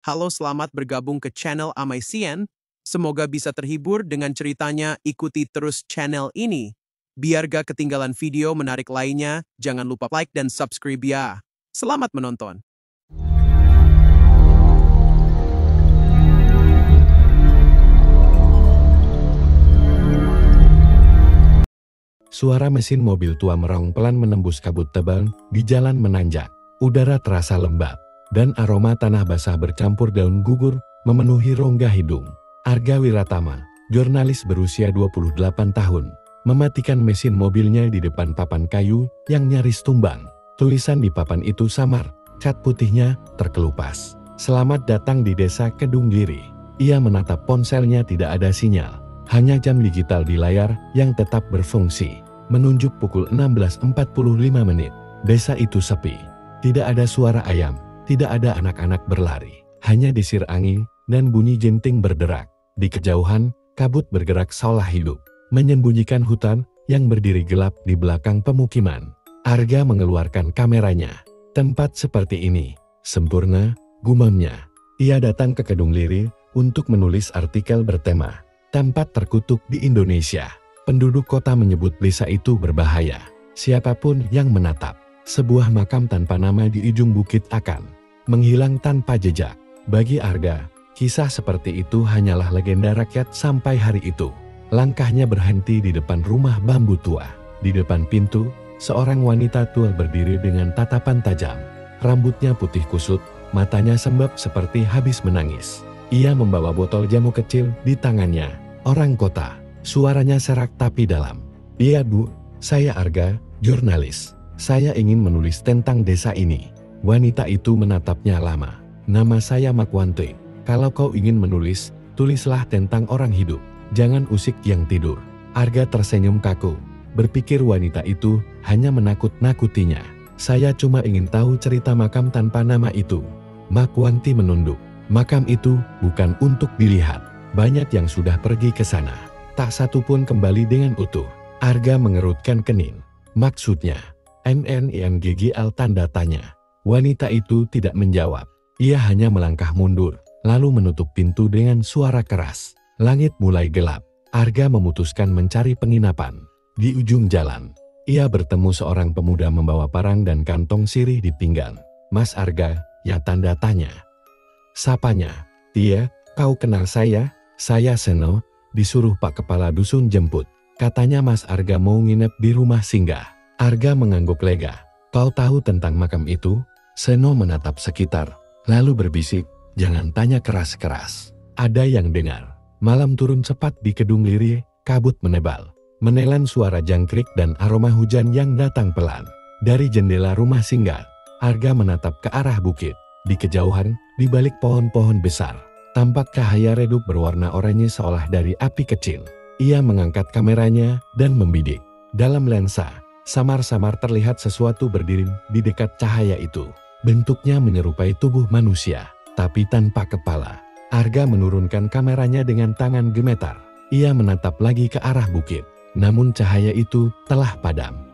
Halo, selamat bergabung ke channel Amaisian. Semoga bisa terhibur dengan ceritanya. Ikuti terus channel ini. Biar gak ketinggalan video menarik lainnya, jangan lupa like dan subscribe ya. Selamat menonton. Suara mesin mobil tua merong pelan menembus kabut tebal di jalan menanjak. Udara terasa lembab, dan aroma tanah basah bercampur daun gugur memenuhi rongga hidung. Arga Wiratama, jurnalis berusia 28 tahun, mematikan mesin mobilnya di depan papan kayu yang nyaris tumbang. Tulisan di papan itu samar, cat putihnya terkelupas. Selamat datang di desa Kedungliri. Ia menatap ponselnya, tidak ada sinyal. Hanya jam digital di layar yang tetap berfungsi. Menunjuk pukul 16.45 menit. Desa itu sepi. Tidak ada suara ayam, tidak ada anak-anak berlari. Hanya desir angin dan bunyi jenting berderak. Di kejauhan, kabut bergerak seolah hidup, menyembunyikan hutan yang berdiri gelap di belakang pemukiman. Arga mengeluarkan kameranya. Tempat seperti ini, sempurna, gumamnya. Ia datang ke Kedungliri untuk menulis artikel bertema tempat terkutuk di Indonesia. Penduduk kota menyebut desa itu berbahaya. Siapapun yang menatap sebuah makam tanpa nama di ujung bukit akan menghilang tanpa jejak. Bagi Arga, kisah seperti itu hanyalah legenda rakyat sampai hari itu. Langkahnya berhenti di depan rumah bambu tua. Di depan pintu, seorang wanita tua berdiri dengan tatapan tajam. Rambutnya putih kusut, matanya sembab seperti habis menangis. Ia membawa botol jamu kecil di tangannya. Orang kota, suaranya serak tapi dalam. "Iya Bu, saya Arga, jurnalis. Saya ingin menulis tentang desa ini." Wanita itu menatapnya lama. "Nama saya Makwanti. Kalau kau ingin menulis, tulislah tentang orang hidup. Jangan usik yang tidur." Arga tersenyum kaku. Berpikir wanita itu hanya menakut-nakutinya. "Saya cuma ingin tahu cerita makam tanpa nama itu." Makwanti menunduk. "Makam itu bukan untuk dilihat. Banyak yang sudah pergi ke sana. Tak satu pun kembali dengan utuh." Arga mengerutkan kening. "Maksudnya?" "MNINGGL tanda tanya." Wanita itu tidak menjawab. Ia hanya melangkah mundur, lalu menutup pintu dengan suara keras. Langit mulai gelap. Arga memutuskan mencari penginapan. Di ujung jalan, ia bertemu seorang pemuda membawa parang dan kantong sirih di pinggang. "Mas Arga, ya?" tanda tanya. Sapanya. "Iya, kau kenal saya? Saya Seno, disuruh Pak Kepala Dusun jemput. Katanya Mas Arga mau nginep di rumah singgah." Arga mengangguk lega. "Kau tahu tentang makam itu?" Seno menatap sekitar, lalu berbisik, "Jangan tanya keras-keras. Ada yang dengar." Malam turun cepat di Kedungliri, kabut menebal. Menelan suara jangkrik dan aroma hujan yang datang pelan. Dari jendela rumah singgah, Arga menatap ke arah bukit. Di kejauhan, di balik pohon-pohon besar, tampak cahaya redup berwarna oranye seolah dari api kecil. Ia mengangkat kameranya dan membidik. Dalam lensa, samar-samar terlihat sesuatu berdiri di dekat cahaya itu. Bentuknya menyerupai tubuh manusia, tapi tanpa kepala. Arga menurunkan kameranya dengan tangan gemetar. Ia menatap lagi ke arah bukit, namun cahaya itu telah padam.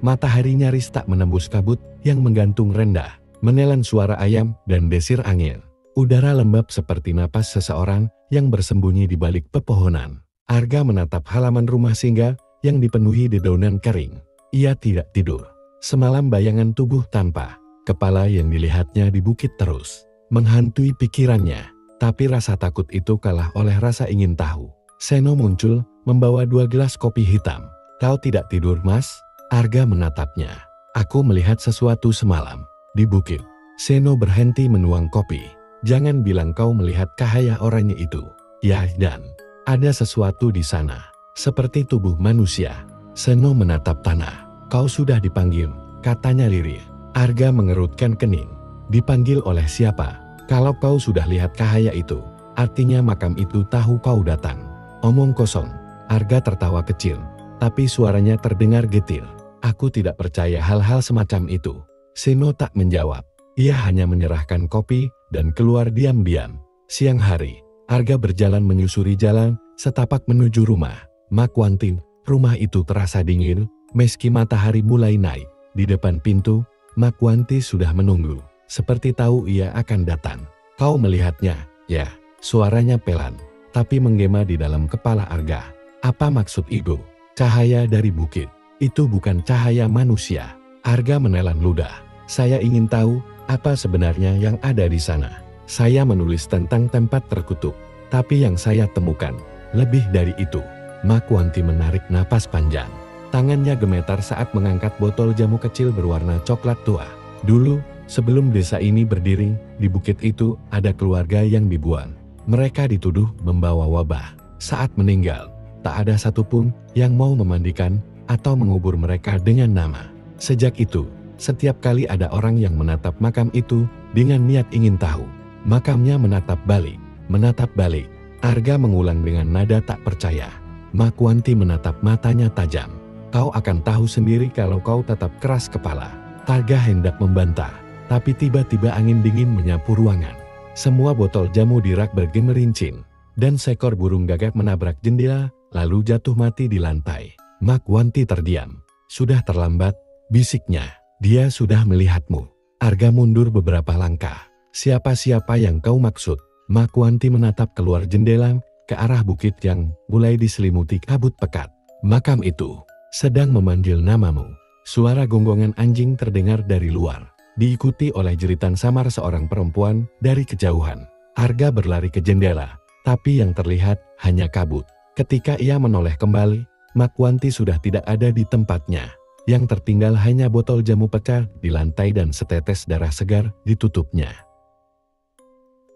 Matahari nyaris tak menembus kabut yang menggantung rendah, menelan suara ayam dan desir angin. Udara lembab seperti napas seseorang yang bersembunyi di balik pepohonan. Arga menatap halaman rumah singgah yang dipenuhi dedaunan kering. Ia tidak tidur. Semalam bayangan tubuh tanpa kepala yang dilihatnya di bukit terus menghantui pikirannya. Tapi rasa takut itu kalah oleh rasa ingin tahu. Seno muncul, membawa 2 gelas kopi hitam. "Kau tidak tidur, Mas?" Arga menatapnya. "Aku melihat sesuatu semalam di bukit." Seno berhenti menuang kopi. "Jangan bilang kau melihat cahaya oranye itu." "Ya, dan ada sesuatu di sana, seperti tubuh manusia." Seno menatap tanah. "Kau sudah dipanggil," katanya lirih. Arga mengerutkan kening. "Dipanggil oleh siapa? Kalau kau sudah lihat cahaya itu, artinya makam itu tahu kau datang." "Omong kosong." Arga tertawa kecil, tapi suaranya terdengar getir. "Aku tidak percaya hal-hal semacam itu." Seno tak menjawab. Ia hanya menyerahkan kopi dan keluar diam-diam. Siang hari, Arga berjalan menyusuri jalan setapak menuju rumah Makwanti. Rumah itu terasa dingin, meski matahari mulai naik. Di depan pintu, Makwanti sudah menunggu. seperti tahu ia akan datang. Kau melihatnya, ya? Suaranya pelan, tapi menggema di dalam kepala Arga. Apa maksud itu? Cahaya dari bukit. Itu bukan cahaya manusia. Arga menelan ludah. Saya ingin tahu apa sebenarnya yang ada di sana. Saya menulis tentang tempat terkutuk, tapi yang saya temukan lebih dari itu. Makwanti menarik napas panjang. Tangannya gemetar saat mengangkat botol jamu kecil berwarna coklat tua. Dulu, sebelum desa ini berdiri, di bukit itu ada keluarga yang dibuang. Mereka dituduh membawa wabah. Saat meninggal, tak ada satupun yang mau memandikan atau mengubur mereka dengan nama. Sejak itu, setiap kali ada orang yang menatap makam itu dengan niat ingin tahu, makamnya menatap balik, menatap balik. Arga mengulang dengan nada tak percaya. Makwanti menatap matanya tajam. Kau akan tahu sendiri kalau kau tetap keras kepala. Arga hendak membantah, tapi tiba-tiba angin dingin menyapu ruangan. Semua botol jamu di rak bergemerincing, dan seekor burung gagak menabrak jendela, lalu jatuh mati di lantai. Makwanti terdiam. Sudah terlambat, bisiknya. Dia sudah melihatmu. Arga mundur beberapa langkah. Siapa-siapa yang kau maksud? Makwanti menatap keluar jendela, ke arah bukit yang mulai diselimuti kabut pekat. Makam itu sedang memanggil namamu. Suara gonggongan anjing terdengar dari luar, diikuti oleh jeritan samar seorang perempuan dari kejauhan. Arga berlari ke jendela, tapi yang terlihat hanya kabut. Ketika ia menoleh kembali, Makwanti sudah tidak ada di tempatnya. Yang tertinggal hanya botol jamu pecah di lantai dan setetes darah segar ditutupnya.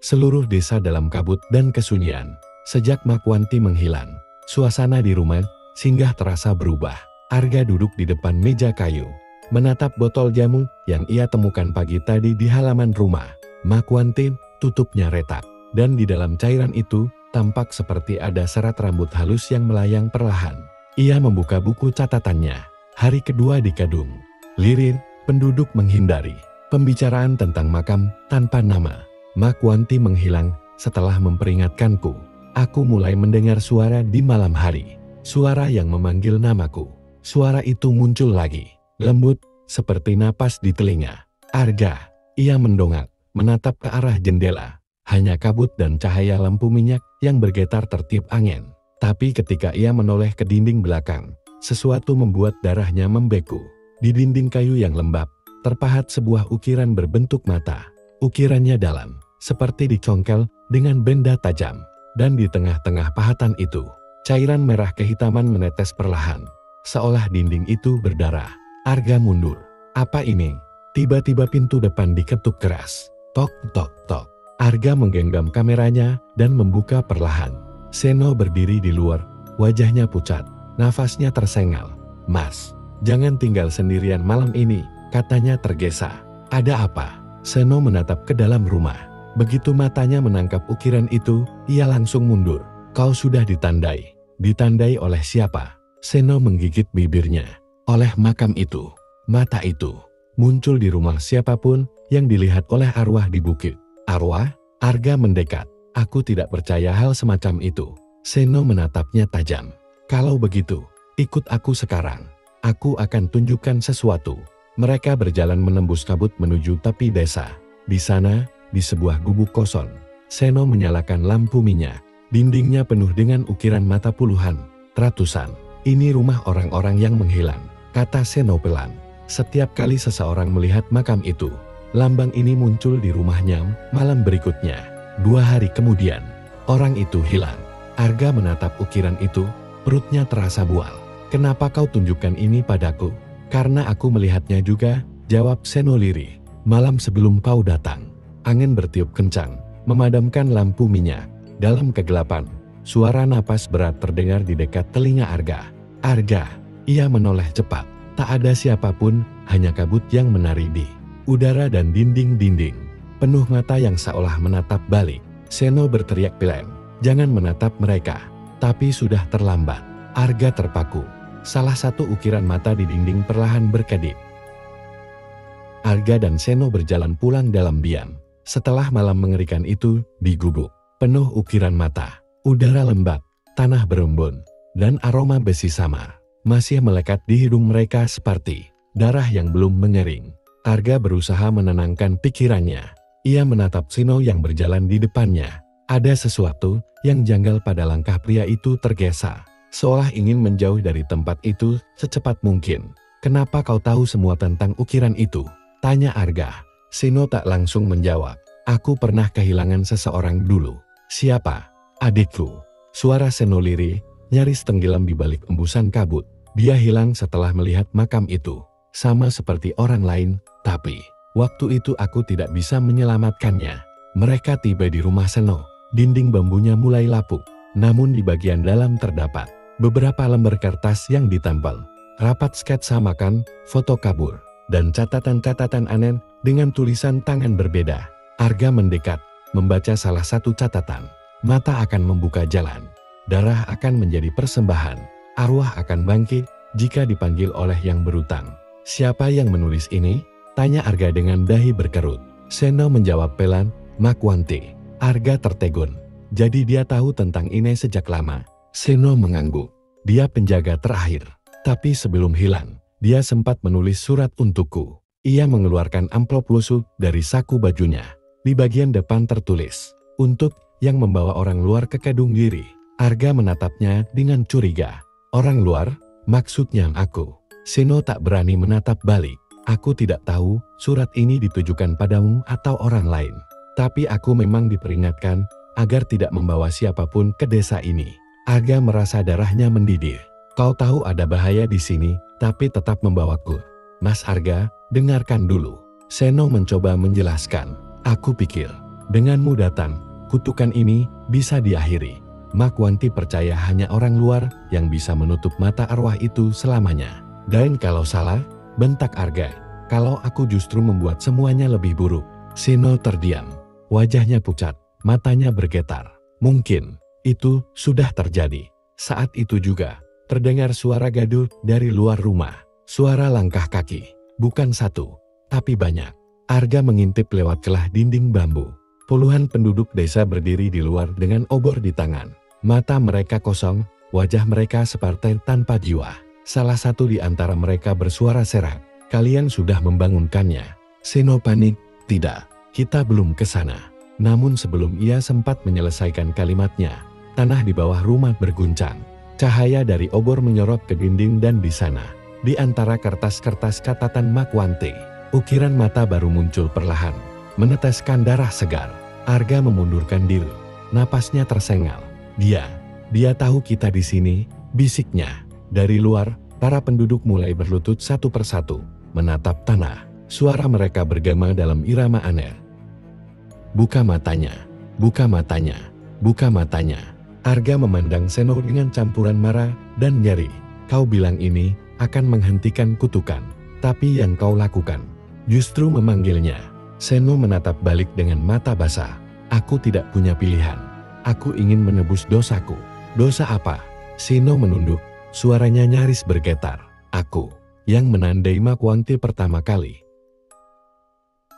Seluruh desa dalam kabut dan kesunyian. Sejak Makwanti menghilang, suasana di rumah singgah terasa berubah. Arga duduk di depan meja kayu, menatap botol jamu yang ia temukan pagi tadi di halaman rumah. Makwanti, tutupnya retak, dan di dalam cairan itu tampak seperti ada serat rambut halus yang melayang perlahan. Ia membuka buku catatannya. Hari kedua di Kadung. Lirir, penduduk menghindari. Pembicaraan tentang makam tanpa nama. Makwanti menghilang setelah memperingatkanku. Aku mulai mendengar suara di malam hari. Suara yang memanggil namaku. Suara itu muncul lagi. Lembut, seperti napas di telinga. Arga. Ia mendongak, menatap ke arah jendela. Hanya kabut dan cahaya lampu minyak yang bergetar tertiup angin. Tapi ketika ia menoleh ke dinding belakang, sesuatu membuat darahnya membeku. Di dinding kayu yang lembab, terpahat sebuah ukiran berbentuk mata. Ukirannya dalam, seperti dicongkel dengan benda tajam. Dan di tengah-tengah pahatan itu, cairan merah kehitaman menetes perlahan. Seolah dinding itu berdarah. Arga mundur. Apa ini? Tiba-tiba pintu depan diketuk keras. Tok, tok, tok. Arga menggenggam kameranya dan membuka perlahan. Seno berdiri di luar, wajahnya pucat, nafasnya tersengal. Mas, jangan tinggal sendirian malam ini, katanya tergesa. Ada apa? Seno menatap ke dalam rumah. Begitu matanya menangkap ukiran itu, ia langsung mundur. Kau sudah ditandai. Ditandai oleh siapa? Seno menggigit bibirnya. Oleh makam itu. Mata itu muncul di rumah siapapun yang dilihat oleh arwah di bukit. Arwah? Arga mendekat. Aku tidak percaya hal semacam itu. Seno menatapnya tajam. Kalau begitu, ikut aku sekarang. Aku akan tunjukkan sesuatu. Mereka berjalan menembus kabut menuju tepi desa. Di sana, di sebuah gubuk kosong, Seno menyalakan lampu minyak. Dindingnya penuh dengan ukiran mata puluhan, ratusan. Ini rumah orang-orang yang menghilang, kata Seno pelan. Setiap kali seseorang melihat makam itu, lambang ini muncul di rumahnya malam berikutnya. 2 hari kemudian, orang itu hilang. Arga menatap ukiran itu, perutnya terasa bual. Kenapa kau tunjukkan ini padaku? Karena aku melihatnya juga, jawab Seno lirih. Malam sebelum kau datang, angin bertiup kencang, memadamkan lampu minyak. Dalam kegelapan, suara napas berat terdengar di dekat telinga Arga. Arga, ia menoleh cepat. Tak ada siapapun, hanya kabut yang menari di udara dan dinding-dinding. Penuh mata yang seolah menatap balik. Seno berteriak pelan, jangan menatap mereka. Tapi sudah terlambat. Arga terpaku. Salah satu ukiran mata di dinding perlahan berkedip. Arga dan Seno berjalan pulang dalam diam. Setelah malam mengerikan itu, di gubuk, penuh ukiran mata. Udara lembab, tanah berembun, dan aroma besi samar masih melekat di hidung mereka seperti darah yang belum mengering. Arga berusaha menenangkan pikirannya. Ia menatap Seno yang berjalan di depannya. Ada sesuatu yang janggal pada langkah pria itu tergesa, seolah ingin menjauh dari tempat itu secepat mungkin. "Kenapa kau tahu semua tentang ukiran itu?" tanya Arga. Seno tak langsung menjawab. "Aku pernah kehilangan seseorang dulu." "Siapa?" "Adikku." Suara Seno lirih, nyaris tenggelam di balik embusan kabut. "Dia hilang setelah melihat makam itu. Sama seperti orang lain, tapi waktu itu aku tidak bisa menyelamatkannya." Mereka tiba di rumah Seno. Dinding bambunya mulai lapuk, namun di bagian dalam terdapat beberapa lembar kertas yang ditempel. Rapat sketsa makan, foto kabur, dan catatan-catatan aneh dengan tulisan tangan berbeda. Arga mendekat, membaca salah satu catatan. "Mata akan membuka jalan. Darah akan menjadi persembahan. Arwah akan bangkit jika dipanggil oleh yang berutang." "Siapa yang menulis ini?" tanya Arga dengan dahi berkerut. Seno menjawab pelan, "Makwanti." Arga tertegun. Jadi dia tahu tentang ini sejak lama. Seno mengangguk. Dia penjaga terakhir. Tapi sebelum hilang, dia sempat menulis surat untukku. Ia mengeluarkan amplop lusuh dari saku bajunya. Di bagian depan tertulis, "Untuk yang membawa orang luar ke Kedunggiri." Arga menatapnya dengan curiga. "Orang luar? Maksudnya aku?" Seno tak berani menatap balik. "Aku tidak tahu surat ini ditujukan padamu atau orang lain. Tapi aku memang diperingatkan agar tidak membawa siapapun ke desa ini." Arga merasa darahnya mendidih. "Kau tahu ada bahaya di sini, tapi tetap membawaku." "Mas Arga, dengarkan dulu." Seno mencoba menjelaskan. "Aku pikir, denganmu datang, kutukan ini bisa diakhiri. Makwanti percaya hanya orang luar yang bisa menutup mata arwah itu selamanya." "Dan kalau salah?" bentak Arga. "Kalau aku justru membuat semuanya lebih buruk." Seno terdiam. Wajahnya pucat, matanya bergetar. Mungkin itu sudah terjadi. Saat itu juga terdengar suara gaduh dari luar rumah. Suara langkah kaki, bukan satu, tapi banyak. Arga mengintip lewat celah dinding bambu. Puluhan penduduk desa berdiri di luar dengan obor di tangan. Mata mereka kosong, wajah mereka seperti tanpa jiwa. Salah satu di antara mereka bersuara serak. "Kalian sudah membangunkannya." Seno panik. "Tidak. Kita belum ke sana." Namun sebelum ia sempat menyelesaikan kalimatnya, tanah di bawah rumah berguncang. Cahaya dari obor menyorot ke dinding dan di sana, di antara kertas-kertas catatan Makwanti, ukiran mata baru muncul perlahan, meneteskan darah segar. Arga memundurkan diri, napasnya tersengal. Dia tahu kita di sini," bisiknya. Dari luar, para penduduk mulai berlutut satu persatu, menatap tanah. Suara mereka bergema dalam irama aneh. "Buka matanya, buka matanya, buka matanya." Arga memandang Seno dengan campuran marah dan nyeri. "Kau bilang ini akan menghentikan kutukan, tapi yang kau lakukan justru memanggilnya." Seno menatap balik dengan mata basah. "Aku tidak punya pilihan. Aku ingin menebus dosaku." "Dosa apa?" Seno menunduk, suaranya nyaris bergetar. "Aku yang menandai Makwanti pertama kali."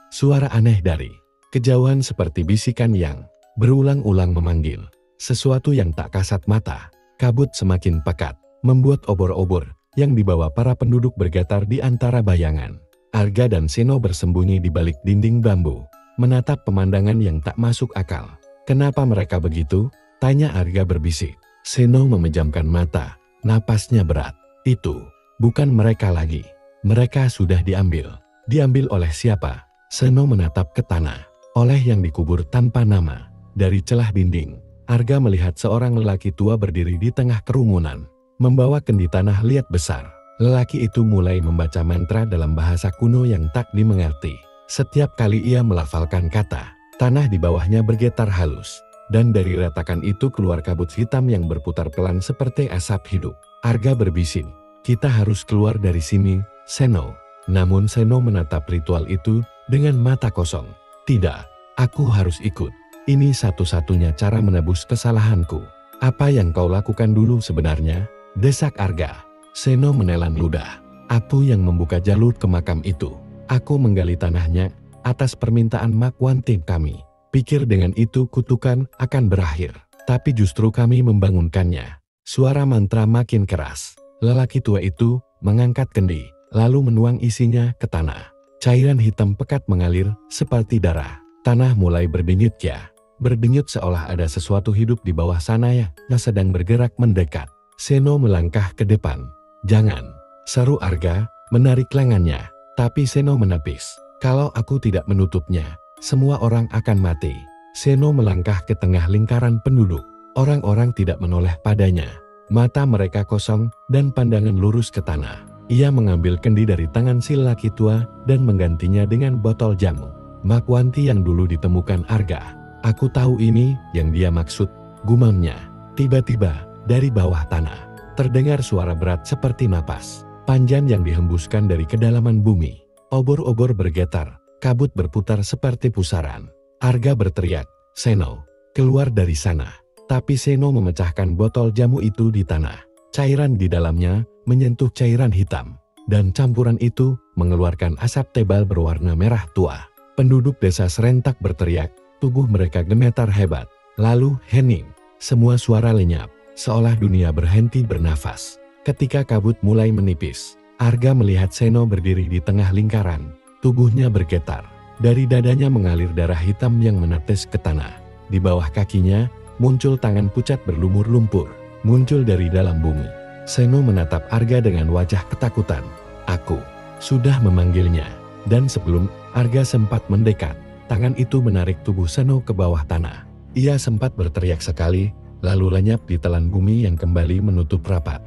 Suara aneh dari kejauhan seperti bisikan yang berulang-ulang memanggil sesuatu yang tak kasat mata. Kabut semakin pekat, membuat obor-obor yang dibawa para penduduk bergetar di antara bayangan. Arga dan Seno bersembunyi di balik dinding bambu, menatap pemandangan yang tak masuk akal. "Kenapa mereka begitu?" tanya Arga berbisik. Seno memejamkan mata, napasnya berat. "Itu bukan mereka lagi. Mereka sudah diambil." "Diambil oleh siapa?" Seno menatap ke tanah. "Oleh yang dikubur tanpa nama." Dari celah dinding, Arga melihat seorang lelaki tua berdiri di tengah kerumunan, membawa kendi tanah liat besar. Lelaki itu mulai membaca mantra dalam bahasa kuno yang tak dimengerti. Setiap kali ia melafalkan kata, tanah di bawahnya bergetar halus, dan dari retakan itu keluar kabut hitam yang berputar pelan seperti asap hidup. Arga berbisik, "Kita harus keluar dari sini, Seno." Namun Seno menatap ritual itu dengan mata kosong. "Tidak, aku harus ikut. Ini satu-satunya cara menebus kesalahanku." "Apa yang kau lakukan dulu sebenarnya?" desak Arga. Seno menelan ludah. "Aku yang membuka jalur ke makam itu. Aku menggali tanahnya atas permintaan Makwanti kami. Pikir dengan itu kutukan akan berakhir. Tapi justru kami membangunkannya." Suara mantra makin keras. Lelaki tua itu mengangkat kendi, lalu menuang isinya ke tanah. Cairan hitam pekat mengalir seperti darah. Tanah mulai berdenyut ya. Berdenyut seolah ada sesuatu hidup di bawah sana ya, yang sedang bergerak mendekat. Seno melangkah ke depan. "Jangan," seru Arga, menarik lengannya. Tapi Seno menepis. "Kalau aku tidak menutupnya, semua orang akan mati." Seno melangkah ke tengah lingkaran penduduk. Orang-orang tidak menoleh padanya. Mata mereka kosong dan pandangan lurus ke tanah. Ia mengambil kendi dari tangan si laki tua dan menggantinya dengan botol jamu. "Makwanti yang dulu ditemukan Arga. Aku tahu ini yang dia maksud," gumamnya. Tiba-tiba, dari bawah tanah, terdengar suara berat seperti napas panjang yang dihembuskan dari kedalaman bumi. Obor-obor bergetar, kabut berputar seperti pusaran. Arga berteriak, "Seno, keluar dari sana." Tapi Seno memecahkan botol jamu itu di tanah. Cairan di dalamnya menyentuh cairan hitam, dan campuran itu mengeluarkan asap tebal berwarna merah tua. Penduduk desa serentak berteriak, tubuh mereka gemetar hebat. Lalu hening, semua suara lenyap, seolah dunia berhenti bernafas. Ketika kabut mulai menipis, Arga melihat Seno berdiri di tengah lingkaran. Tubuhnya bergetar. Dari dadanya mengalir darah hitam yang menetes ke tanah. Di bawah kakinya, muncul tangan pucat berlumur lumpur. Muncul dari dalam bumi. Seno menatap Arga dengan wajah ketakutan. "Aku sudah memanggilnya." Dan sebelum Arga sempat mendekat, tangan itu menarik tubuh Seno ke bawah tanah. Ia sempat berteriak sekali, lalu lenyap di telan bumi yang kembali menutup rapat.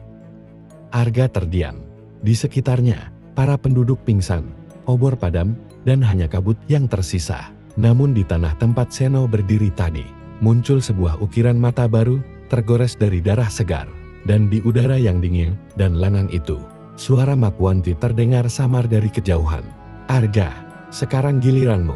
Arga terdiam. Di sekitarnya, para penduduk pingsan, obor padam, dan hanya kabut yang tersisa. Namun di tanah tempat Seno berdiri tadi, muncul sebuah ukiran mata baru, tergores dari darah segar. Dan di udara yang dingin dan lengang itu, suara Makwanti terdengar samar dari kejauhan. "Arga, sekarang giliranmu."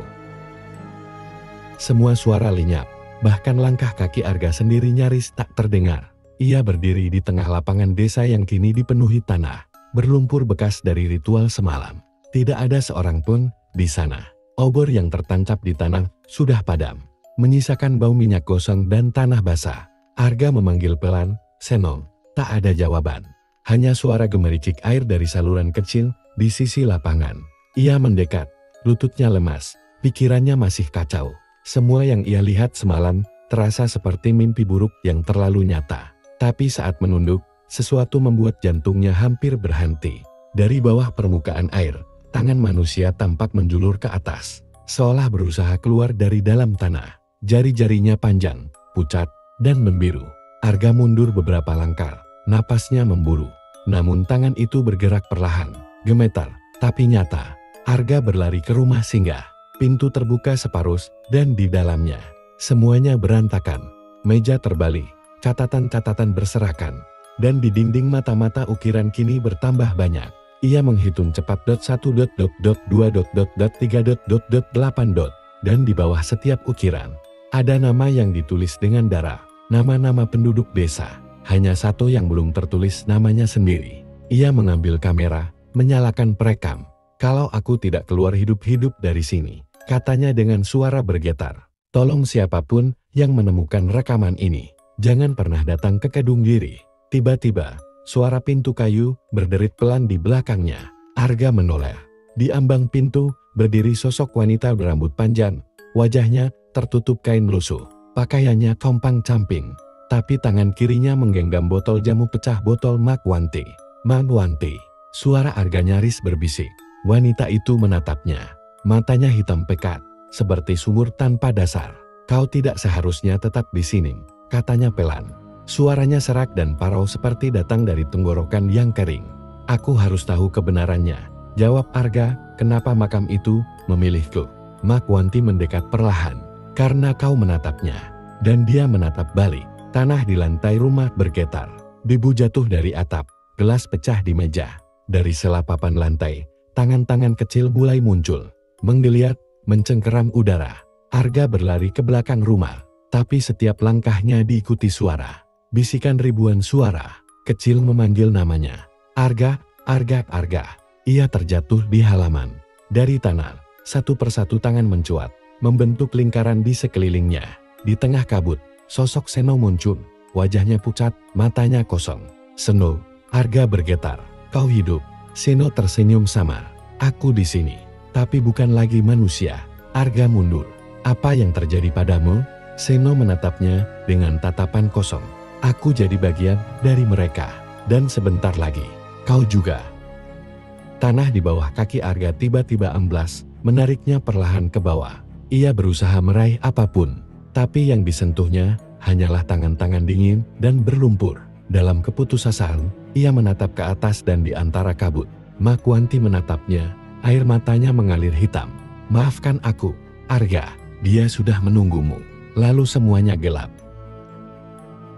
Semua suara lenyap, bahkan langkah kaki Arga sendiri nyaris tak terdengar. Ia berdiri di tengah lapangan desa yang kini dipenuhi tanah, berlumpur bekas dari ritual semalam. Tidak ada seorang pun di sana. Obor yang tertancap di tanah sudah padam, menyisakan bau minyak gosong dan tanah basah. Arga memanggil pelan, "Seno." Tak ada jawaban. Hanya suara gemericik air dari saluran kecil di sisi lapangan. Ia mendekat, lututnya lemas, pikirannya masih kacau. Semua yang ia lihat semalam terasa seperti mimpi buruk yang terlalu nyata. Tapi saat menunduk, sesuatu membuat jantungnya hampir berhenti. Dari bawah permukaan air, tangan manusia tampak menjulur ke atas, seolah berusaha keluar dari dalam tanah. Jari-jarinya panjang, pucat, dan membiru. Arga mundur beberapa langkah, napasnya memburu. Namun tangan itu bergerak perlahan, gemetar, tapi nyata. Arga berlari ke rumah singgah. Pintu terbuka separuh, dan di dalamnya, semuanya berantakan. Meja terbalik, catatan-catatan berserakan. Dan di dinding mata-mata ukiran kini bertambah banyak. Ia menghitung cepat .1.2.2.3.8. Dan di bawah setiap ukiran, ada nama yang ditulis dengan darah. Nama-nama penduduk desa. Hanya satu yang belum tertulis namanya sendiri. Ia mengambil kamera, menyalakan perekam. "Kalau aku tidak keluar hidup-hidup dari sini," katanya dengan suara bergetar, "tolong siapapun yang menemukan rekaman ini, jangan pernah datang ke Kedunggiri." Tiba-tiba, suara pintu kayu berderit pelan di belakangnya. Arga menoleh. Di ambang pintu, berdiri sosok wanita berambut panjang. Wajahnya tertutup kain lusuh. Pakaiannya compang-camping, tapi tangan kirinya menggenggam botol jamu pecah botol Makwanti. "Makwanti." Suara Arga nyaris berbisik. Wanita itu menatapnya. Matanya hitam pekat, seperti sumur tanpa dasar. "Kau tidak seharusnya tetap di sini," katanya pelan. Suaranya serak dan parau seperti datang dari tenggorokan yang kering. "Aku harus tahu kebenarannya," jawab Arga. "Kenapa makam itu memilihku?" Makwanti mendekat perlahan. "Karena kau menatapnya." Dan dia menatap balik. Tanah di lantai rumah bergetar. Debu jatuh dari atap. Gelas pecah di meja. Dari sela papan lantai, tangan-tangan kecil mulai muncul. Menggeliat, mencengkeram udara. Arga berlari ke belakang rumah. Tapi setiap langkahnya diikuti suara. Bisikan ribuan suara. Kecil memanggil namanya. "Arga, Arga, Arga." Ia terjatuh di halaman. Dari tanah, satu persatu tangan mencuat, membentuk lingkaran di sekelilingnya. Di tengah kabut, sosok Seno muncul. Wajahnya pucat, matanya kosong. "Seno." Arga bergetar. "Kau hidup?" Seno tersenyum samar. "Aku di sini." tapi bukan lagi manusia. Arga mundur. Apa yang terjadi padamu? Seno menatapnya dengan tatapan kosong. Aku jadi bagian dari mereka. Dan sebentar lagi, kau juga. Tanah di bawah kaki Arga tiba-tiba amblas, menariknya perlahan ke bawah. Ia berusaha meraih apapun, tapi yang disentuhnya hanyalah tangan-tangan dingin dan berlumpur. Dalam keputusasaan, ia menatap ke atas dan di antara kabut. Makwanti menatapnya, air matanya mengalir hitam. Maafkan aku, Arga, dia sudah menunggumu. Lalu semuanya gelap.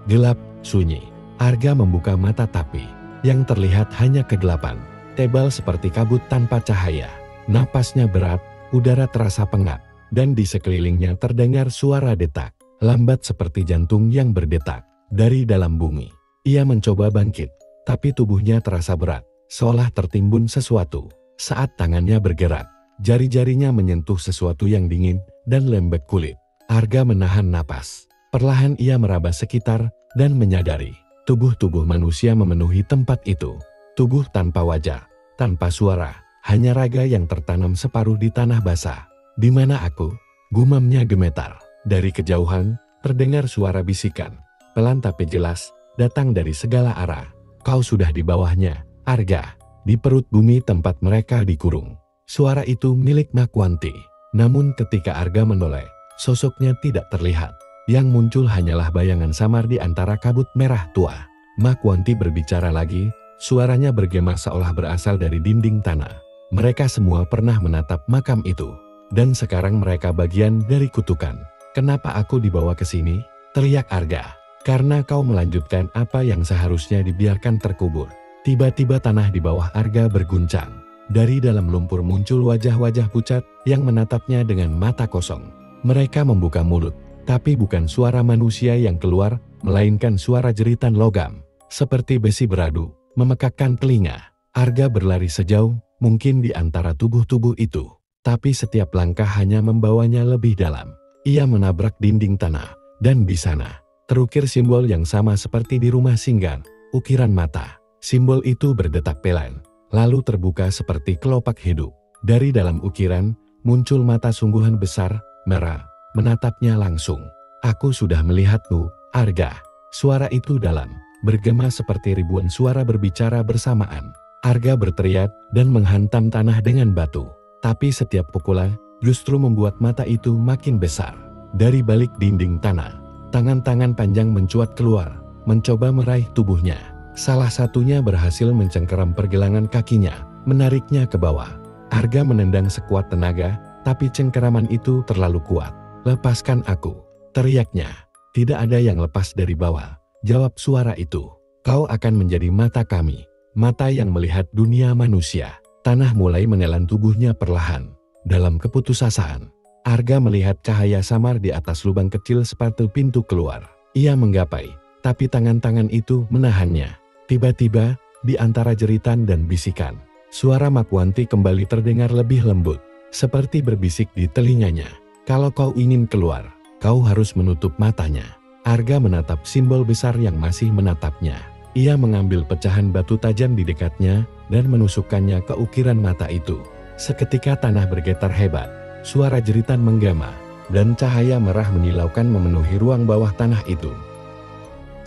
Gelap, sunyi. Arga membuka mata tapi yang terlihat hanya kegelapan. Tebal seperti kabut tanpa cahaya. Napasnya berat, udara terasa pengap, dan di sekelilingnya terdengar suara detak, lambat seperti jantung yang berdetak, dari dalam bumi. Ia mencoba bangkit, tapi tubuhnya terasa berat, seolah tertimbun sesuatu. Saat tangannya bergerak, jari-jarinya menyentuh sesuatu yang dingin dan lembek kulit. Arga menahan napas. Perlahan ia meraba sekitar dan menyadari, tubuh-tubuh manusia memenuhi tempat itu. Tubuh tanpa wajah, tanpa suara, hanya raga yang tertanam separuh di tanah basah. Di mana aku? Gumamnya gemetar. Dari kejauhan, terdengar suara bisikan. Pelan tapi jelas, datang dari segala arah. Kau sudah di bawahnya, Arga. Di perut bumi tempat mereka dikurung. Suara itu milik Makwanti. Namun ketika Arga menoleh, sosoknya tidak terlihat. Yang muncul hanyalah bayangan samar di antara kabut merah tua. Makwanti berbicara lagi. Suaranya bergema seolah berasal dari dinding tanah. Mereka semua pernah menatap makam itu. Dan sekarang mereka bagian dari kutukan. Kenapa aku dibawa ke sini? Teriak Arga. Karena kau melanjutkan apa yang seharusnya dibiarkan terkubur. Tiba-tiba tanah di bawah Arga berguncang. Dari dalam lumpur muncul wajah-wajah pucat yang menatapnya dengan mata kosong. Mereka membuka mulut. Tapi bukan suara manusia yang keluar, melainkan suara jeritan logam. Seperti besi beradu, memekakkan telinga. Arga berlari sejauh mungkin di antara tubuh-tubuh itu. Tapi setiap langkah hanya membawanya lebih dalam. Ia menabrak dinding tanah. Dan di sana, terukir simbol yang sama seperti di rumah Singgan. Ukiran mata. Simbol itu berdetak pelan. Lalu terbuka seperti kelopak hidup. Dari dalam ukiran, muncul mata sungguhan besar, merah. Menatapnya langsung. Aku sudah melihatmu, Arga. Suara itu dalam. Bergema seperti ribuan suara berbicara bersamaan. Arga berteriak dan menghantam tanah dengan batu. Tapi setiap pukulan justru membuat mata itu makin besar. Dari balik dinding tanah, tangan-tangan panjang mencuat keluar, mencoba meraih tubuhnya. Salah satunya berhasil mencengkeram pergelangan kakinya, menariknya ke bawah. Arga menendang sekuat tenaga, tapi cengkeraman itu terlalu kuat. Lepaskan aku, teriaknya. Tidak ada yang lepas dari bawah. Jawab suara itu. Kau akan menjadi mata kami. Mata yang melihat dunia manusia. Tanah mulai menelan tubuhnya perlahan. Dalam keputusasaan, Arga melihat cahaya samar di atas lubang kecil sepatu pintu keluar. Ia menggapai, tapi tangan-tangan itu menahannya. Tiba-tiba, di antara jeritan dan bisikan, suara Makwanti kembali terdengar lebih lembut. Seperti berbisik di telinganya. Kalau kau ingin keluar, kau harus menutup matanya. Arga menatap simbol besar yang masih menatapnya. Ia mengambil pecahan batu tajam di dekatnya dan menusukkannya ke ukiran mata itu. Seketika tanah bergetar hebat, suara jeritan menggema, dan cahaya merah menyilaukan memenuhi ruang bawah tanah itu.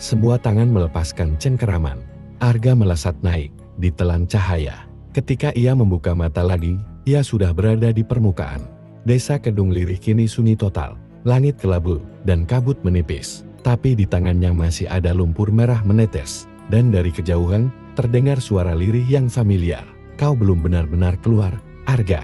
Sebuah tangan melepaskan cengkeraman. Arga melesat naik, ditelan cahaya. Ketika ia membuka mata lagi, ia sudah berada di permukaan. Desa Kedung Lirih kini sunyi total, langit kelabu, dan kabut menipis. Tapi di tangannya masih ada lumpur merah menetes, dan dari kejauhan terdengar suara lirih yang familiar. Kau belum benar-benar keluar, Arga.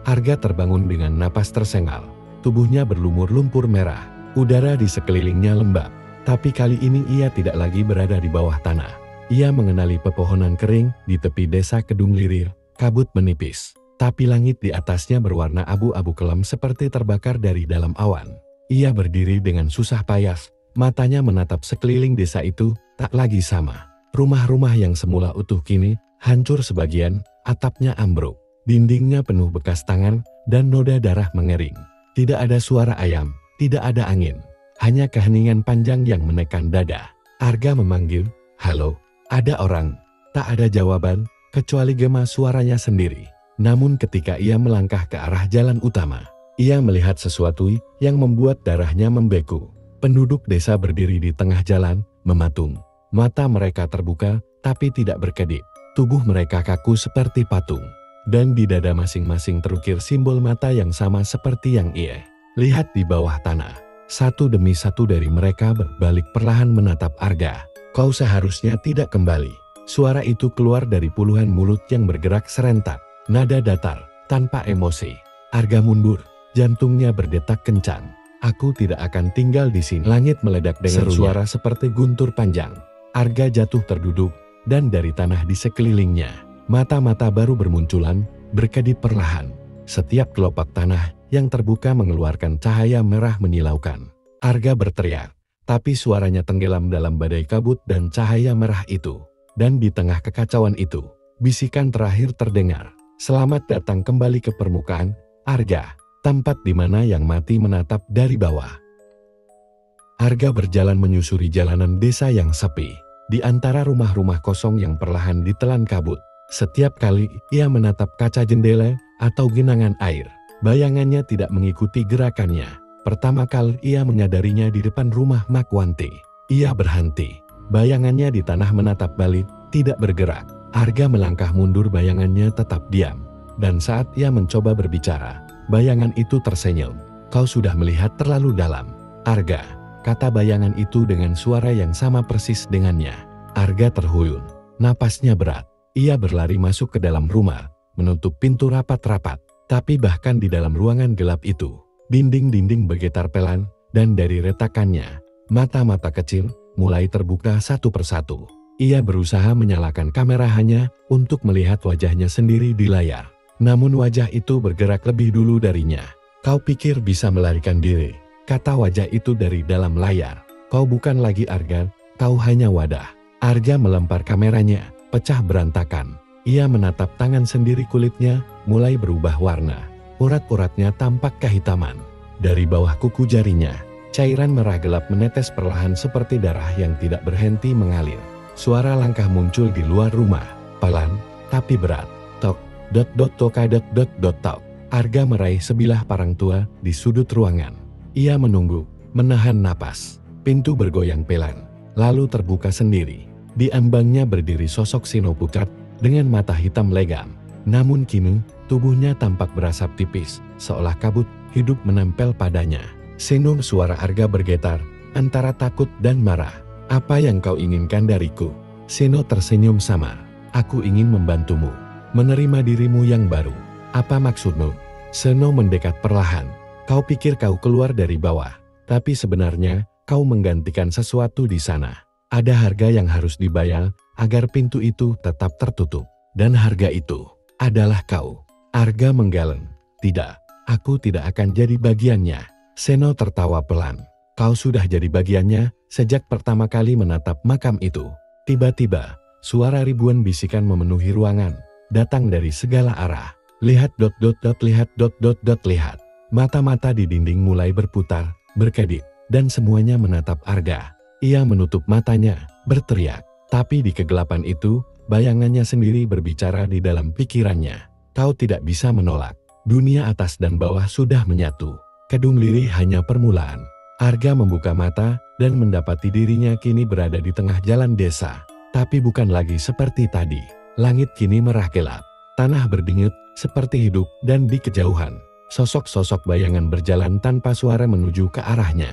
Arga terbangun dengan napas tersengal. Tubuhnya berlumur lumpur merah. Udara di sekelilingnya lembab. Tapi kali ini ia tidak lagi berada di bawah tanah. Ia mengenali pepohonan kering di tepi desa Kedung Lirih. Kabut menipis. Tapi langit di atasnya berwarna abu-abu kelam seperti terbakar dari dalam awan. Ia berdiri dengan susah payah, matanya menatap sekeliling desa itu, tak lagi sama. Rumah-rumah yang semula utuh kini, hancur sebagian, atapnya ambruk, dindingnya penuh bekas tangan, dan noda darah mengering. Tidak ada suara ayam, tidak ada angin, hanya keheningan panjang yang menekan dada. Arga memanggil, halo, ada orang, tak ada jawaban, kecuali gema suaranya sendiri. Namun ketika ia melangkah ke arah jalan utama, ia melihat sesuatu yang membuat darahnya membeku. Penduduk desa berdiri di tengah jalan, mematung. Mata mereka terbuka, tapi tidak berkedip. Tubuh mereka kaku seperti patung. Dan di dada masing-masing terukir simbol mata yang sama seperti yang ia lihat di bawah tanah. Satu demi satu dari mereka berbalik perlahan menatap Arga. "Kau seharusnya tidak kembali." Suara itu keluar dari puluhan mulut yang bergerak serentak. Nada datar, tanpa emosi. Arga mundur, jantungnya berdetak kencang. "Aku tidak akan tinggal di sini." Langit meledak dengan suara seperti guntur panjang. Arga jatuh terduduk, dan dari tanah di sekelilingnya, mata-mata baru bermunculan, berkedip perlahan. Setiap kelopak tanah yang terbuka mengeluarkan cahaya merah menyilaukan. Arga berteriak, tapi suaranya tenggelam dalam badai kabut dan cahaya merah itu. Dan di tengah kekacauan itu, bisikan terakhir terdengar. "Selamat datang kembali ke permukaan, Arga." Tempat di mana yang mati menatap dari bawah. Arga berjalan menyusuri jalanan desa yang sepi, di antara rumah-rumah kosong yang perlahan ditelan kabut. Setiap kali ia menatap kaca jendela atau genangan air, bayangannya tidak mengikuti gerakannya. Pertama kali ia menyadarinya di depan rumah Makwanti. Ia berhenti, bayangannya di tanah menatap balik, tidak bergerak. Arga melangkah mundur, bayangannya tetap diam. Dan saat ia mencoba berbicara, bayangan itu tersenyum. "Kau sudah melihat terlalu dalam, Arga," kata bayangan itu dengan suara yang sama persis dengannya. Arga terhuyung, napasnya berat. Ia berlari masuk ke dalam rumah, menutup pintu rapat-rapat. Tapi bahkan di dalam ruangan gelap itu, dinding-dinding bergetar pelan, dan dari retakannya, mata-mata kecil mulai terbuka satu persatu. Ia berusaha menyalakan kamera hanya untuk melihat wajahnya sendiri di layar. Namun wajah itu bergerak lebih dulu darinya. "Kau pikir bisa melarikan diri?" kata wajah itu dari dalam layar. "Kau bukan lagi Arga, kau hanya wadah." Arga melempar kameranya, pecah berantakan. Ia menatap tangan sendiri, kulitnya mulai berubah warna. Urat-uratnya tampak kehitaman. Dari bawah kuku jarinya, cairan merah gelap menetes perlahan seperti darah yang tidak berhenti mengalir. Suara langkah muncul di luar rumah, pelan tapi berat. "Tok, tok." Arga meraih sebilah parang tua di sudut ruangan. Ia menunggu, menahan napas. Pintu bergoyang pelan, lalu terbuka sendiri. Di ambangnya berdiri sosok Seno pucat dengan mata hitam legam. Namun kini, tubuhnya tampak berasap tipis, seolah kabut hidup menempel padanya. "Seno," suara Arga bergetar, antara takut dan marah. "Apa yang kau inginkan dariku?" Seno tersenyum samar. "Aku ingin membantumu, menerima dirimu yang baru." "Apa maksudmu?" Seno mendekat perlahan. "Kau pikir kau keluar dari bawah, tapi sebenarnya kau menggantikan sesuatu di sana. Ada harga yang harus dibayar agar pintu itu tetap tertutup. Dan harga itu adalah kau." Arga menggeleng. "Tidak, aku tidak akan jadi bagiannya." Seno tertawa pelan. "Kau sudah jadi bagiannya sejak pertama kali menatap makam itu." Tiba-tiba, suara ribuan bisikan memenuhi ruangan, datang dari segala arah. "Lihat ... lihat." Mata-mata di dinding mulai berputar, berkedip, dan semuanya menatap Arga. Ia menutup matanya, berteriak. Tapi di kegelapan itu, bayangannya sendiri berbicara di dalam pikirannya. "Kau tidak bisa menolak. Dunia atas dan bawah sudah menyatu. Kedung Liri hanya permulaan." Arga membuka mata dan mendapati dirinya kini berada di tengah jalan desa. Tapi bukan lagi seperti tadi. Langit kini merah gelap. Tanah berdenyut seperti hidup, dan di kejauhan, sosok-sosok bayangan berjalan tanpa suara menuju ke arahnya.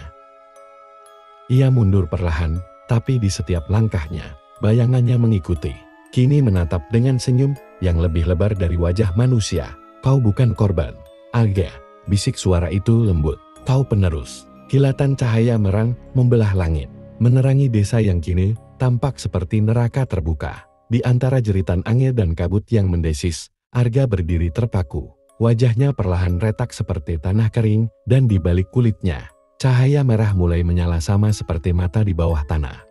Ia mundur perlahan, tapi di setiap langkahnya, bayangannya mengikuti. Kini menatap dengan senyum yang lebih lebar dari wajah manusia. "Kau bukan korban, Arga," bisik suara itu lembut. "Kau penerus." Kilatan cahaya merang membelah langit, menerangi desa yang kini tampak seperti neraka terbuka. Di antara jeritan angin dan kabut yang mendesis, Arga berdiri terpaku. Wajahnya perlahan retak seperti tanah kering, dan di balik kulitnya, cahaya merah mulai menyala sama seperti mata di bawah tanah.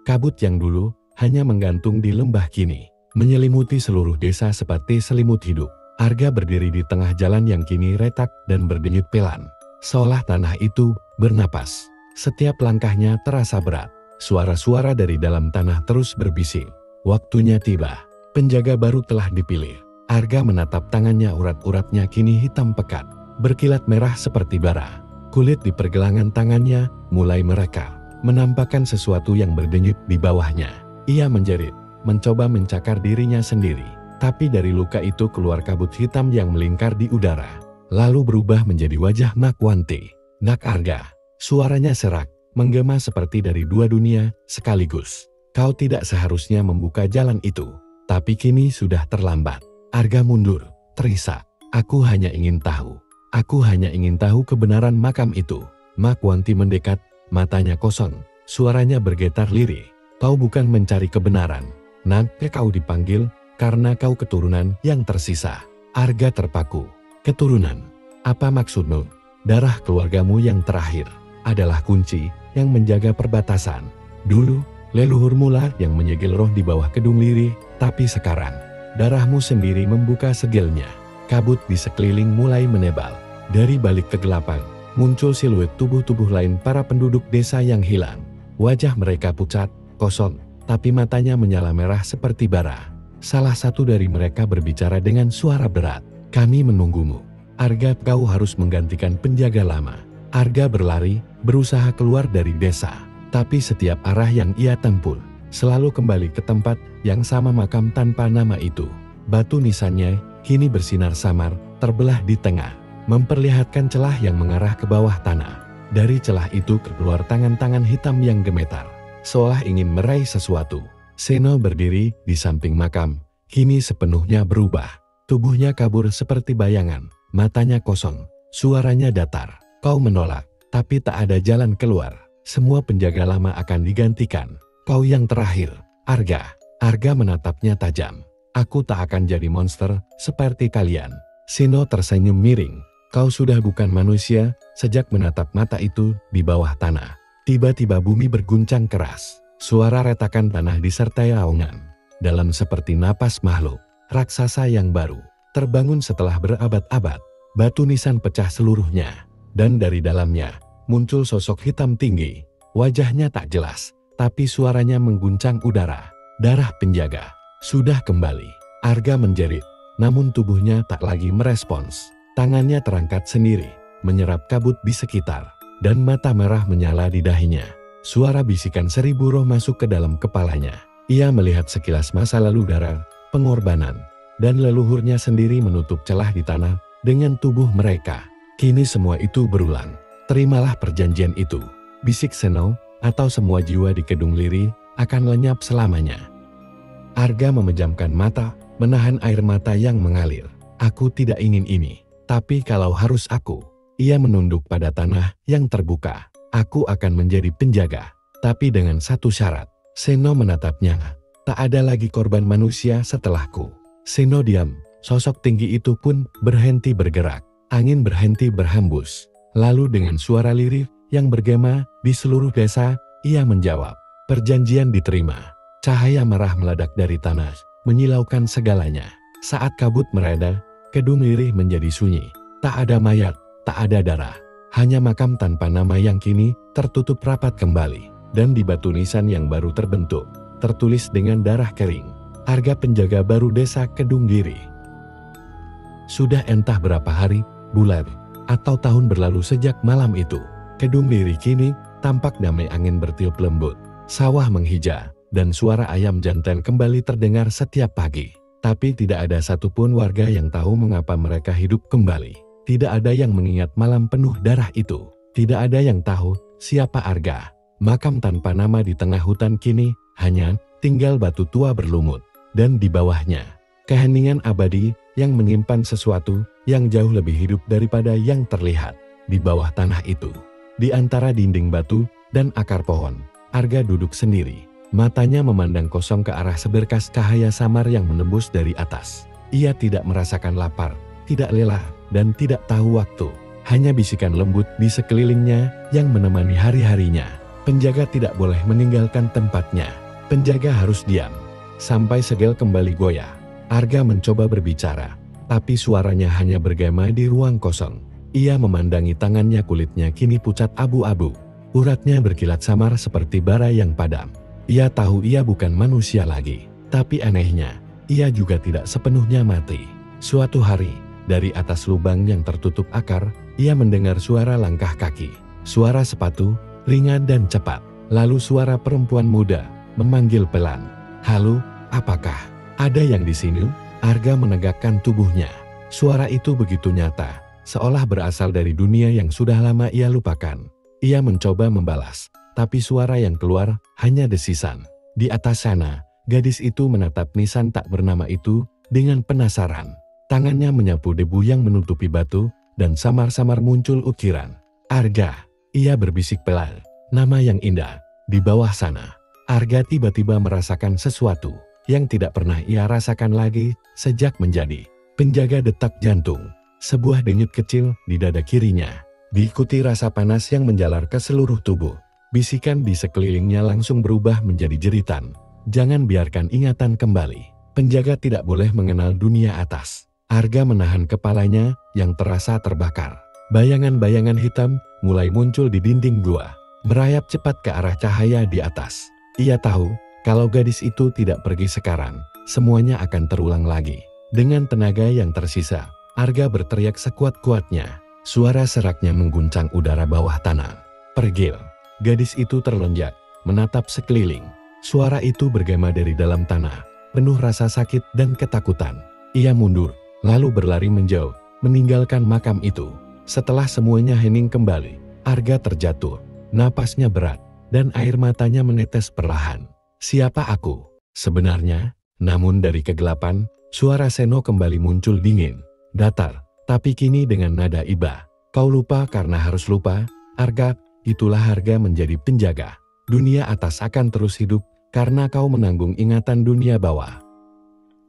Kabut yang dulu hanya menggantung di lembah kini menyelimuti seluruh desa seperti selimut hidup. Arga berdiri di tengah jalan yang kini retak dan berdenyut pelan. Seolah tanah itu bernapas. Setiap langkahnya terasa berat. Suara-suara dari dalam tanah terus berbisik. Waktunya tiba. Penjaga baru telah dipilih. Arga menatap tangannya, urat-uratnya kini hitam pekat, berkilat merah seperti bara. Kulit di pergelangan tangannya mulai merekah, menampakkan sesuatu yang berdenyut di bawahnya. Ia menjerit, mencoba mencakar dirinya sendiri. Tapi dari luka itu keluar kabut hitam yang melingkar di udara, lalu berubah menjadi wajah Nakwanti. Nak Arga, suaranya serak, menggema seperti dari dua dunia sekaligus. Kau tidak seharusnya membuka jalan itu, tapi kini sudah terlambat. Arga mundur, terisak. Aku hanya ingin tahu kebenaran makam itu. Nakwanti mendekat, matanya kosong, suaranya bergetar lirih. Kau bukan mencari kebenaran. Nanti kau dipanggil karena kau keturunan yang tersisa. Arga terpaku. Keturunan? Apa maksudmu? Darah keluargamu yang terakhir adalah kunci yang menjaga perbatasan. Dulu, leluhurmu lah yang menyegel roh di bawah kedung lirih, tapi sekarang, darahmu sendiri membuka segelnya. Kabut di sekeliling mulai menebal. Dari balik kegelapan, muncul siluet tubuh-tubuh lain para penduduk desa yang hilang. Wajah mereka pucat, kosong, tapi matanya menyala merah seperti bara. Salah satu dari mereka berbicara dengan suara berat. Kami menunggumu. Arga, kau harus menggantikan penjaga lama. Arga berlari, berusaha keluar dari desa. Tapi setiap arah yang ia tempuh, selalu kembali ke tempat yang sama, makam tanpa nama itu. Batu nisannya kini bersinar samar, terbelah di tengah, memperlihatkan celah yang mengarah ke bawah tanah. Dari celah itu keluar tangan-tangan hitam yang gemetar, seolah ingin meraih sesuatu. Seno berdiri di samping makam, kini sepenuhnya berubah. Tubuhnya kabur seperti bayangan, matanya kosong, suaranya datar. Kau menolak, tapi tak ada jalan keluar. Semua penjaga lama akan digantikan. Kau yang terakhir, Arga. Arga menatapnya tajam. Aku tak akan jadi monster seperti kalian. Seno tersenyum miring. Kau sudah bukan manusia sejak menatap mata itu di bawah tanah. Tiba-tiba bumi berguncang keras. Suara retakan tanah disertai raungan. Dalam seperti napas makhluk raksasa yang baru, terbangun setelah berabad-abad. Batu nisan pecah seluruhnya. Dan dari dalamnya muncul sosok hitam tinggi. Wajahnya tak jelas, tapi suaranya mengguncang udara. Darah penjaga sudah kembali. Arga menjerit, namun tubuhnya tak lagi merespons. Tangannya terangkat sendiri, menyerap kabut di sekitar, dan mata merah menyala di dahinya. Suara bisikan 1000 roh masuk ke dalam kepalanya. Ia melihat sekilas masa lalu, darah, pengorbanan, dan leluhurnya sendiri menutup celah di tanah dengan tubuh mereka. Kini semua itu berulang. Terimalah perjanjian itu, bisik Seno, atau semua jiwa di kedung lirih akan lenyap selamanya. Arga memejamkan mata, menahan air mata yang mengalir. Aku tidak ingin ini. Tapi kalau harus ia menunduk pada tanah yang terbuka. Aku akan menjadi penjaga, tapi dengan satu syarat. Seno menatapnya. Tak ada lagi korban manusia setelahku. Seno diam, sosok tinggi itu pun berhenti bergerak. Angin berhenti berhembus. Lalu dengan suara lirih yang bergema di seluruh desa, ia menjawab. Perjanjian diterima. Cahaya merah meledak dari tanah, menyilaukan segalanya. Saat kabut mereda, kedung lirih menjadi sunyi. Tak ada mayat, tak ada darah. Hanya makam tanpa nama yang kini tertutup rapat kembali. Dan di batu nisan yang baru terbentuk, tertulis dengan darah kering. Arga, penjaga baru desa Kedung Lirih. Sudah entah berapa hari, bulan, atau tahun berlalu sejak malam itu. Kedung Lirih kini tampak damai, angin bertiup lembut. Sawah menghijau, dan suara ayam jantan kembali terdengar setiap pagi. Tapi tidak ada satupun warga yang tahu mengapa mereka hidup kembali. Tidak ada yang mengingat malam penuh darah itu. Tidak ada yang tahu siapa Arga. Makam tanpa nama di tengah hutan kini hanya tinggal batu tua berlumut. Dan di bawahnya, keheningan abadi yang menyimpan sesuatu yang jauh lebih hidup daripada yang terlihat. Di bawah tanah itu, di antara dinding batu dan akar pohon, Arga duduk sendiri. Matanya memandang kosong ke arah seberkas cahaya samar yang menembus dari atas. Ia tidak merasakan lapar, tidak lelah, dan tidak tahu waktu. Hanya bisikan lembut di sekelilingnya yang menemani hari-harinya. Penjaga tidak boleh meninggalkan tempatnya. Penjaga harus diam sampai segel kembali goyah. Arga mencoba berbicara, tapi suaranya hanya bergema di ruang kosong. Ia memandangi tangannya, kulitnya kini pucat abu-abu. Uratnya berkilat samar seperti bara yang padam. Ia tahu ia bukan manusia lagi, tapi anehnya, ia juga tidak sepenuhnya mati. Suatu hari, dari atas lubang yang tertutup akar, ia mendengar suara langkah kaki. Suara sepatu, ringan dan cepat. Lalu suara perempuan muda, memanggil pelan. "Halo, apakah ada yang di sini?" Arga menegakkan tubuhnya. Suara itu begitu nyata, seolah berasal dari dunia yang sudah lama ia lupakan. Ia mencoba membalas, tapi suara yang keluar hanya desisan. Di atas sana, gadis itu menatap nisan tak bernama itu dengan penasaran. Tangannya menyapu debu yang menutupi batu, dan samar-samar muncul ukiran. "Arga," ia berbisik pelan. "Nama yang indah." Di bawah sana, Arga tiba-tiba merasakan sesuatu yang tidak pernah ia rasakan lagi sejak menjadi penjaga detak jantung. Sebuah denyut kecil di dada kirinya, diikuti rasa panas yang menjalar ke seluruh tubuh. Bisikan di sekelilingnya langsung berubah menjadi jeritan. "Jangan biarkan ingatan kembali. Penjaga tidak boleh mengenal dunia atas." Arga menahan kepalanya yang terasa terbakar. Bayangan-bayangan hitam mulai muncul di dinding gua, merayap cepat ke arah cahaya di atas. Ia tahu, kalau gadis itu tidak pergi sekarang, semuanya akan terulang lagi. Dengan tenaga yang tersisa, Arga berteriak sekuat-kuatnya. Suara seraknya mengguncang udara bawah tanah. "Pergil!" Gadis itu terlonjak, menatap sekeliling. Suara itu bergema dari dalam tanah, penuh rasa sakit dan ketakutan. Ia mundur, lalu berlari menjauh, meninggalkan makam itu. Setelah semuanya hening kembali, Arga terjatuh, napasnya berat, dan air matanya menetes perlahan. "Siapa aku sebenarnya?" Namun dari kegelapan, suara Seno kembali muncul dingin, datar, tapi kini dengan nada iba. "Kau lupa karena harus lupa, Arga. Itulah harga menjadi penjaga. Dunia atas akan terus hidup karena kau menanggung ingatan dunia bawah."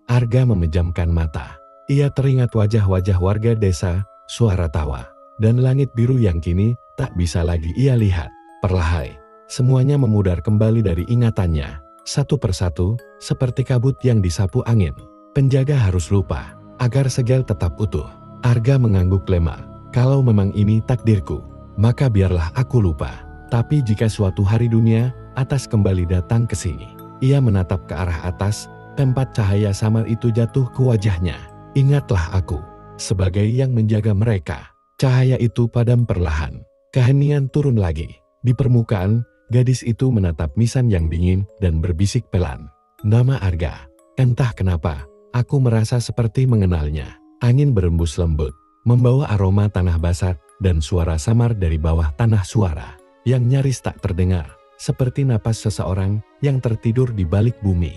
Arga memejamkan mata. Ia teringat wajah-wajah warga desa, suara tawa, dan langit biru yang kini tak bisa lagi ia lihat. Perlahan, semuanya memudar kembali dari ingatannya. Satu persatu, seperti kabut yang disapu angin. Penjaga harus lupa, agar segel tetap utuh. Arga mengangguk lemah. "Kalau memang ini takdirku, maka biarlah aku lupa. Tapi jika suatu hari dunia atas kembali datang ke sini." Ia menatap ke arah atas, tempat cahaya samar itu jatuh ke wajahnya. "Ingatlah aku, sebagai yang menjaga mereka." Cahaya itu padam perlahan. Keheningan turun lagi. Di permukaan, gadis itu menatap nisan yang dingin dan berbisik pelan. "Nama Arga." Entah kenapa, aku merasa seperti mengenalnya. Angin berembus lembut, membawa aroma tanah basah dan suara samar dari bawah tanah, suara yang nyaris tak terdengar, seperti napas seseorang yang tertidur di balik bumi.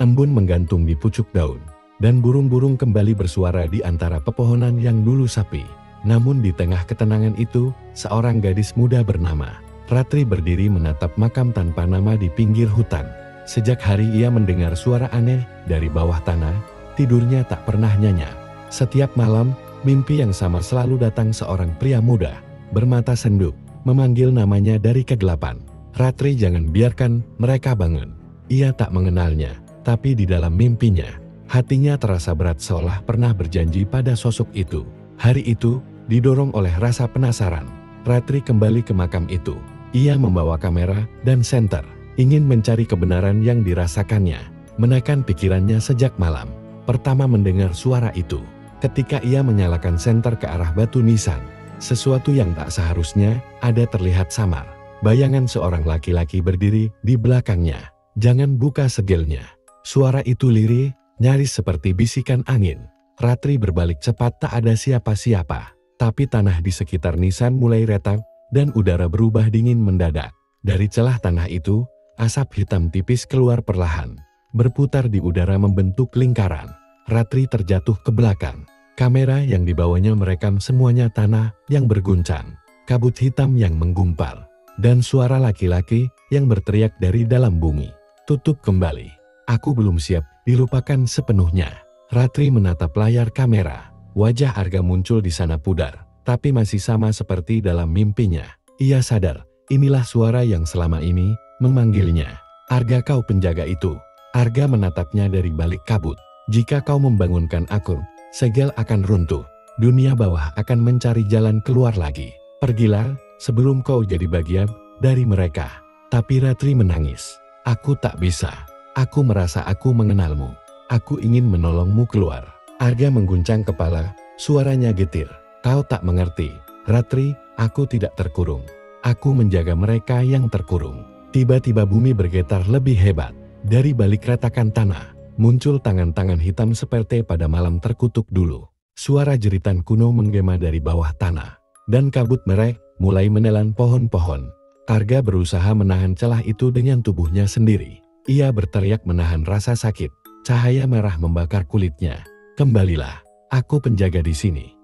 Embun menggantung di pucuk daun, dan burung-burung kembali bersuara di antara pepohonan yang dulu sepi. Namun di tengah ketenangan itu, seorang gadis muda bernama Ratri berdiri menatap makam tanpa nama di pinggir hutan. Sejak hari ia mendengar suara aneh dari bawah tanah, tidurnya tak pernah nyenyak. Setiap malam, mimpi yang sama selalu datang. Seorang pria muda, bermata senduk, memanggil namanya dari kegelapan. "Ratri, jangan biarkan mereka bangun." Ia tak mengenalnya, tapi di dalam mimpinya, hatinya terasa berat seolah pernah berjanji pada sosok itu. Hari itu, didorong oleh rasa penasaran, Ratri kembali ke makam itu. Ia membawa kamera dan senter, ingin mencari kebenaran yang dirasakannya. Menekan pikirannya sejak malam pertama mendengar suara itu. Ketika ia menyalakan senter ke arah batu nisan, sesuatu yang tak seharusnya ada terlihat samar. Bayangan seorang laki-laki berdiri di belakangnya. "Jangan buka segelnya." Suara itu lirih, nyaris seperti bisikan angin. Ratri berbalik cepat, tak ada siapa-siapa. Tapi tanah di sekitar nisan mulai retak, dan udara berubah dingin mendadak. Dari celah tanah itu, asap hitam tipis keluar perlahan, berputar di udara membentuk lingkaran. Ratri terjatuh ke belakang. Kamera yang dibawanya merekam semuanya: tanah yang berguncang, kabut hitam yang menggumpal, dan suara laki-laki yang berteriak dari dalam bumi. "Tutup kembali. Aku belum siap dilupakan sepenuhnya." Ratri menatap layar kamera. Wajah Arga muncul di sana pudar, tapi masih sama seperti dalam mimpinya. Ia sadar, inilah suara yang selama ini memanggilnya. "Arga, kau penjaga itu." Arga menatapnya dari balik kabut. "Jika kau membangunkan aku, segel akan runtuh. Dunia bawah akan mencari jalan keluar lagi. Pergilah, sebelum kau jadi bagian dari mereka." Tapi Ratri menangis. "Aku tak bisa. Aku merasa aku mengenalmu. Aku ingin menolongmu keluar. Arga mengguncang kepala, suaranya getir. Kau tak mengerti. Ratri, aku tidak terkurung. Aku menjaga mereka yang terkurung. Tiba-tiba bumi bergetar lebih hebat. Dari balik retakan tanah, muncul tangan-tangan hitam seperti pada malam terkutuk dulu. Suara jeritan kuno menggema dari bawah tanah. Dan kabut merek mulai menelan pohon-pohon. Arga berusaha menahan celah itu dengan tubuhnya sendiri. Ia berteriak menahan rasa sakit. Cahaya merah membakar kulitnya. Kembalilah, aku penjaga di sini.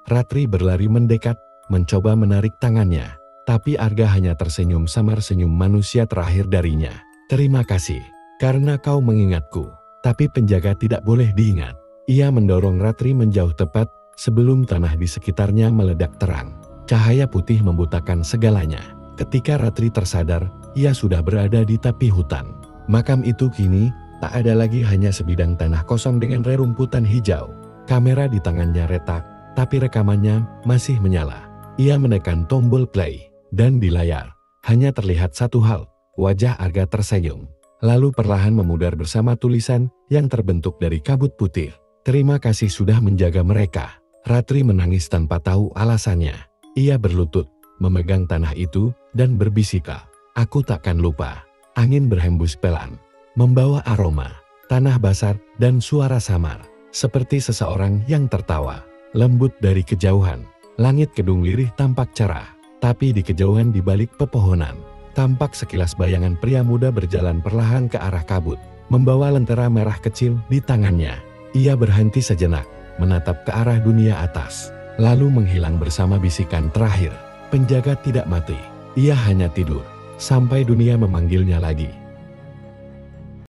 Ratri berlari mendekat, mencoba menarik tangannya. Tapi Arga hanya tersenyum samar senyum manusia terakhir darinya. Terima kasih, karena kau mengingatku. Tapi penjaga tidak boleh diingat. Ia mendorong Ratri menjauh tepat, sebelum tanah di sekitarnya meledak terang. Cahaya putih membutakan segalanya. Ketika Ratri tersadar, ia sudah berada di tepi hutan. Makam itu kini tak ada lagi, hanya sebidang tanah kosong dengan rerumputan hijau. Kamera di tangannya retak, tapi rekamannya masih menyala. Ia menekan tombol play, dan di layar hanya terlihat satu hal, wajah Arga tersenyum. Lalu perlahan memudar bersama tulisan yang terbentuk dari kabut putih. Terima kasih sudah menjaga mereka. Ratri menangis tanpa tahu alasannya. Ia berlutut, memegang tanah itu, dan berbisika. Aku takkan lupa. Angin berhembus pelan, membawa aroma, tanah basah, dan suara samar. Seperti seseorang yang tertawa, lembut dari kejauhan. Langit kedung lirih tampak cerah, tapi di kejauhan di balik pepohonan, tampak sekilas bayangan pria muda berjalan perlahan ke arah kabut, membawa lentera merah kecil di tangannya. Ia berhenti sejenak, menatap ke arah dunia atas, lalu menghilang bersama bisikan terakhir. Penjaga tidak mati, ia hanya tidur, sampai dunia memanggilnya lagi.